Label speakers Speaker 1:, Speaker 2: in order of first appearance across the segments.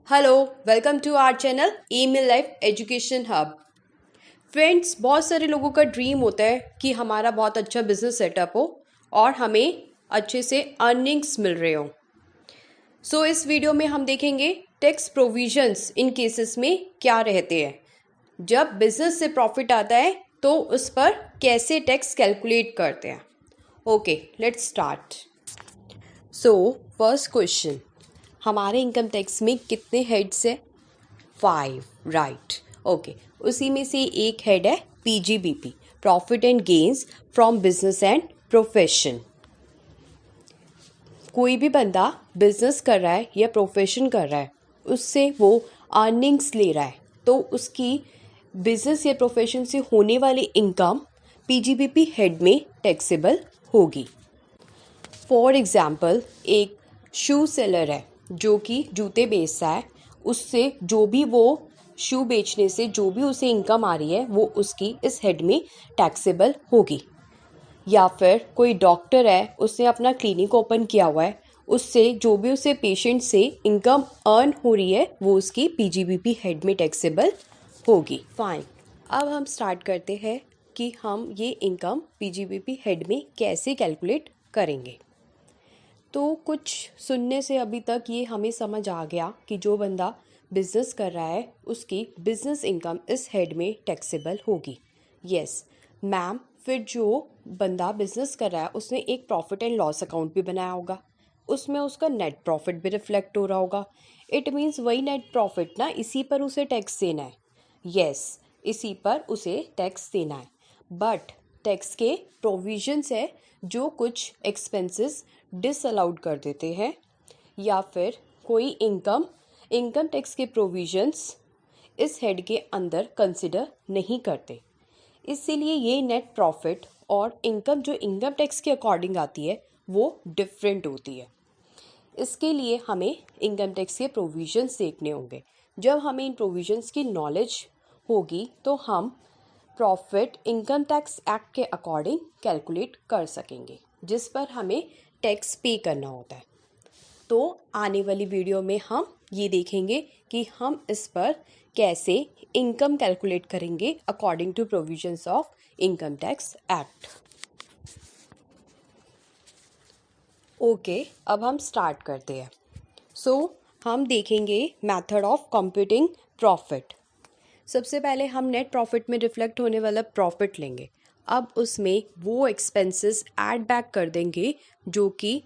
Speaker 1: Hello, welcome to our channel email life education hub. Friends, बहुत सारे लोगों का ड्रीम होता है कि हमारा बहुत अच्छा बिजनेस सेटअप हो और हमें अच्छे से अर्निंग्स मिल रहे हो। इस वीडियो में हम देखेंगे टैक्स प्रोविजंस इन केसेस में क्या रहते हैं। जब बिजनेस से प्रॉफिट आता है तो उस पर कैसे टैक्स कैलकुलेट करते हैं। Okay, let's start. First question, हमारे इनकम टैक्स में कितने हेड्स है? 5, राइट। ओके, उसी में से एक हेड है PGBP, profit and gains from business and profession. कोई भी बंदा बिजनेस कर रहा है या प्रोफेशन कर रहा है, उससे वो अर्निंग्स ले रहा है, तो उसकी बिजनेस या प्रोफेशन से होने वाली इनकम पीजीबीपी हेड में टैक्सेबल होगी। फॉर एग्जाम्पल, एक शू सेलर है जो कि जूते बेचता है, उससे जो भी वो शू बेचने से जो भी उसे इनकम आ रही है वो उसकी इस हेड में टैक्सेबल होगी। या फिर कोई डॉक्टर है, उसने अपना क्लिनिक ओपन किया हुआ है, उससे जो भी उसे पेशेंट से इनकम अर्न हो रही है वो उसकी पीजीबीपी हेड में टैक्सेबल होगी। फाइन, अब हम स्टार्ट करते हैं कि हम ये इनकम पीजीबीपी हेड में कैसे कैलकुलेट करेंगे। तो कुछ सुनने से अभी तक ये हमें समझ आ गया कि जो बंदा बिजनेस कर रहा है उसकी बिजनेस इनकम इस हेड में टैक्सेबल होगी। यस मैम, फिर जो बंदा बिजनेस कर रहा है उसने एक प्रॉफिट एंड लॉस अकाउंट भी बनाया होगा, उसमें उसका नेट प्रॉफिट भी रिफ्लेक्ट हो रहा होगा। इट मीन्स वही नेट प्रॉफिट ना, इसी पर उसे टैक्स देना है। यस, इसी पर उसे टैक्स देना है। बट टैक्स के प्रोविजंस है जो कुछ एक्सपेंसेस डिसअलाउड कर देते हैं, या फिर कोई इनकम टैक्स के प्रोविजंस इस हेड के अंदर कंसिडर नहीं करते। इसीलिए ये नेट प्रॉफिट और इनकम जो इनकम टैक्स के अकॉर्डिंग आती है वो डिफरेंट होती है। इसके लिए हमें इनकम टैक्स के प्रोविजंस देखने होंगे। जब हमें इन प्रोविजंस की नॉलेज होगी तो हम प्रॉफिट इनकम टैक्स एक्ट के अकॉर्डिंग कैलकुलेट कर सकेंगे, जिस पर हमें टैक्स पे करना होता है। तो आने वाली वीडियो में हम ये देखेंगे कि हम इस पर कैसे इनकम कैलकुलेट करेंगे according to provisions of income tax act. Okay, अब हम स्टार्ट करते हैं। हम देखेंगे मेथड ऑफ कंप्यूटिंग प्रॉफिट। सबसे पहले हम नेट प्रॉफिट में रिफ्लेक्ट होने वाला प्रॉफिट लेंगे। अब उसमें वो एक्सपेंसेस ऐड बैक कर देंगे जो कि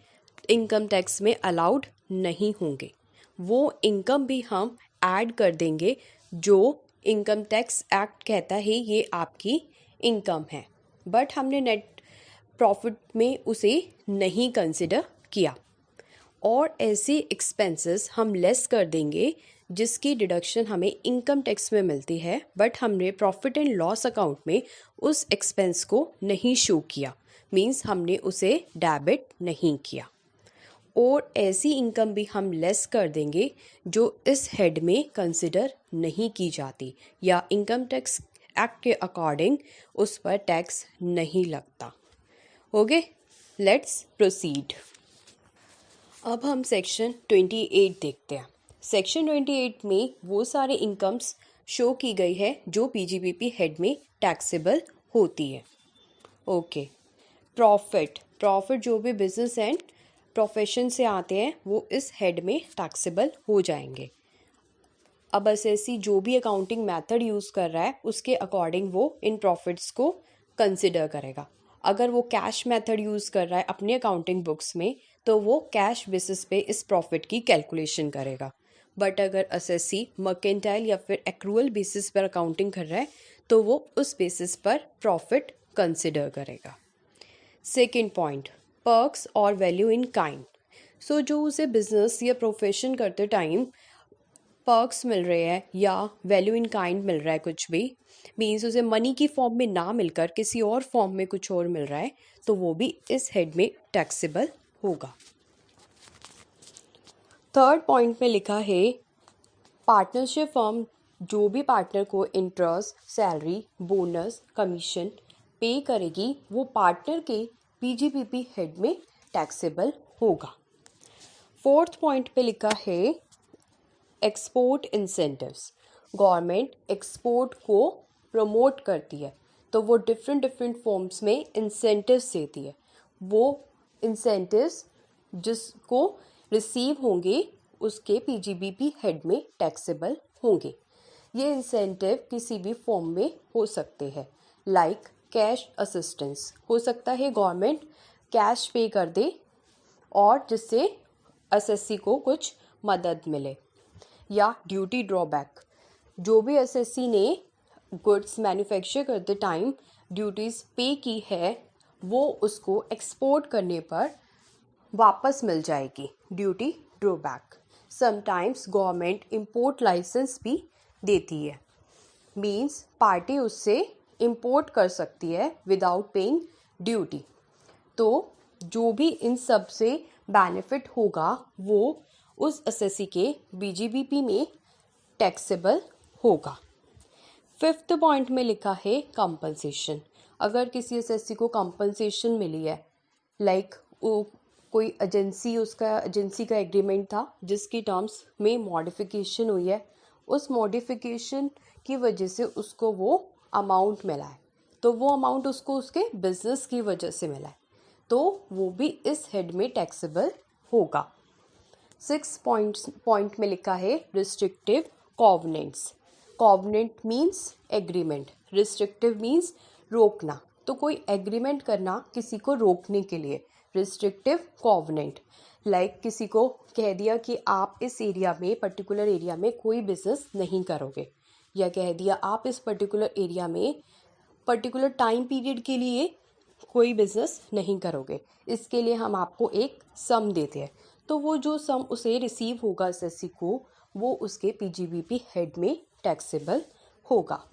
Speaker 1: इनकम टैक्स में अलाउड नहीं होंगे। वो इनकम भी हम ऐड कर देंगे जो इनकम टैक्स एक्ट कहता है ये आपकी इनकम है, बट हमने नेट प्रॉफिट में उसे नहीं कंसिडर किया। और ऐसे एक्सपेंसेस हम लेस कर देंगे जिसकी डिडक्शन हमें इनकम टैक्स में मिलती है, बट हमने प्रॉफिट एंड लॉस अकाउंट में उस एक्सपेंस को नहीं शो किया, मींस हमने उसे डेबिट नहीं किया। और ऐसी इनकम भी हम लेस कर देंगे जो इस हेड में कंसिडर नहीं की जाती या इनकम टैक्स एक्ट के अकॉर्डिंग उस पर टैक्स नहीं लगता। Okay, let's proceed. अब हम सेक्शन 28 देखते हैं। सेक्शन 28 में वो सारे इनकम्स शो की गई है जो पीजीबीपी हेड में टैक्सेबल होती है। ओके, प्रॉफिट जो भी बिजनेस एंड प्रोफेशन से आते हैं वो इस हेड में टैक्सेबल हो जाएंगे। अब एसएससी जो भी अकाउंटिंग मेथड यूज़ कर रहा है उसके अकॉर्डिंग वो इन प्रॉफिट्स को कंसिडर करेगा। अगर वो कैश मेथड यूज़ कर रहा है अपने अकाउंटिंग बुक्स में तो वो कैश बेसिस पे इस प्रॉफिट की कैलकुलेशन करेगा। बट अगर एसएससी मर्केंटाइल या फिर एक्रूअल बेसिस पर अकाउंटिंग कर रहा है तो वो उस बेसिस पर प्रॉफिट कंसिडर करेगा। सेकेंड पॉइंट, पर्क्स और वैल्यू इन काइंड। जो उसे बिजनेस या प्रोफेशन करते टाइम पर्क्स मिल रहे हैं या वैल्यू इन काइंड मिल रहा है, कुछ भी मीन्स उसे मनी की फॉर्म में ना मिलकर किसी और फॉर्म में कुछ और मिल रहा है, तो वो भी इस हेड में टैक्सेबल होगा। थर्ड पॉइंट में लिखा है पार्टनरशिप फर्म जो भी पार्टनर को इंटरेस्ट, सैलरी, बोनस, कमीशन पे करेगी वो पार्टनर के पीजीबीपी हेड में टैक्सेबल होगा। फोर्थ पॉइंट पे लिखा है एक्सपोर्ट इंसेंटिव्स, गवर्नमेंट एक्सपोर्ट को प्रमोट करती है तो वो डिफरेंट डिफरेंट फॉर्म्स में इंसेंटिव्स देती है। वो इंसेंटिव्स जिसको रिसीव होंगे उसके पीजीबीपी हेड में टैक्सेबल होंगे। ये इंसेंटिव किसी भी फॉर्म में हो सकते हैं, लाइक कैश असिस्टेंस हो सकता है, गवर्नमेंट कैश पे कर दे और जिससे एसएससी को कुछ मदद मिले, या ड्यूटी ड्रॉबैक, जो भी एसएससी ने गुड्स मैन्युफैक्चर करते टाइम ड्यूटीज़ पे की है वो उसको एक्सपोर्ट करने पर वापस मिल जाएगी, duty drawback. Sometimes government import license भी देती है, मींस पार्टी उससे इंपोर्ट कर सकती है विदाउट पेइंग ड्यूटी। तो जो भी इन सब से बेनिफिट होगा वो उस एसएससी के बीजीबीपी में टैक्सेबल होगा। फिफ्थ पॉइंट में लिखा है कंपनसेशन। अगर किसी एसएससी को कंपनसेशन मिली है, लाइक कोई एजेंसी का एग्रीमेंट था जिसकी टर्म्स में मॉडिफिकेशन हुई है, उस मॉडिफिकेशन की वजह से उसको वो अमाउंट मिला है, तो वो अमाउंट उसको उसके बिजनेस की वजह से मिला है, तो वो भी इस हेड में टैक्सेबल होगा। 6 पॉइंट में लिखा है restrictive covenants. Covenant means agreement, restrictive means रोकना, तो कोई एग्रीमेंट करना किसी को रोकने के लिए, रिस्ट्रिक्टिव कॉवनेंट। लाइक किसी को कह दिया कि आप इस एरिया में, पर्टिकुलर एरिया में कोई बिजनेस नहीं करोगे, या कह दिया आप इस पर्टिकुलर एरिया में पर्टिकुलर टाइम पीरियड के लिए कोई बिजनेस नहीं करोगे, इसके लिए हम आपको एक सम देते हैं, तो वो जो सम उसे रिसीव होगा एसएससी को, वो उसके पीजीबीपी हेड में टैक्सेबल होगा।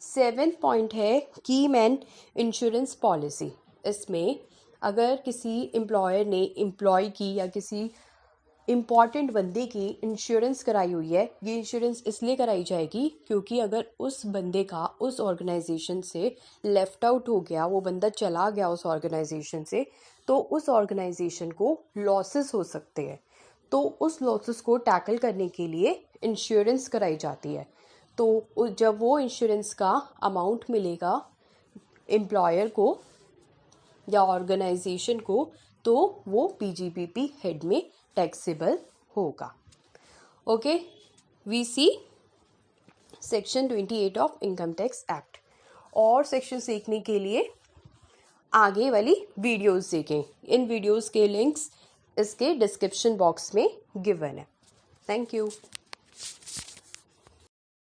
Speaker 1: 7 पॉइंट है की मैन इंश्योरेंस पॉलिसी। इसमें अगर किसी एम्प्लॉयर ने एम्प्लॉय की या किसी इम्पॉर्टेंट बंदे की इंश्योरेंस कराई हुई है, ये इंश्योरेंस इसलिए कराई जाएगी क्योंकि अगर उस बंदे का उस ऑर्गेनाइजेशन से लेफ्ट आउट हो गया, वो बंदा चला गया उस ऑर्गेनाइजेशन से, तो उस ऑर्गेनाइजेशन को लॉसेस हो सकते हैं, तो उस लॉसेस को टैकल करने के लिए इंश्योरेंस कराई जाती है। तो जब वो इंश्योरेंस का अमाउंट मिलेगा एम्प्लॉयर को या ऑर्गेनाइजेशन को, तो वो पीजीबीपी हेड में टैक्सेबल होगा। Okay, we see section 28 of income tax act. और सेक्शन सीखने के लिए आगे वाली वीडियोस देखें, इन वीडियोस के लिंक्स इसके डिस्क्रिप्शन बॉक्स में गिवन है। Thank you.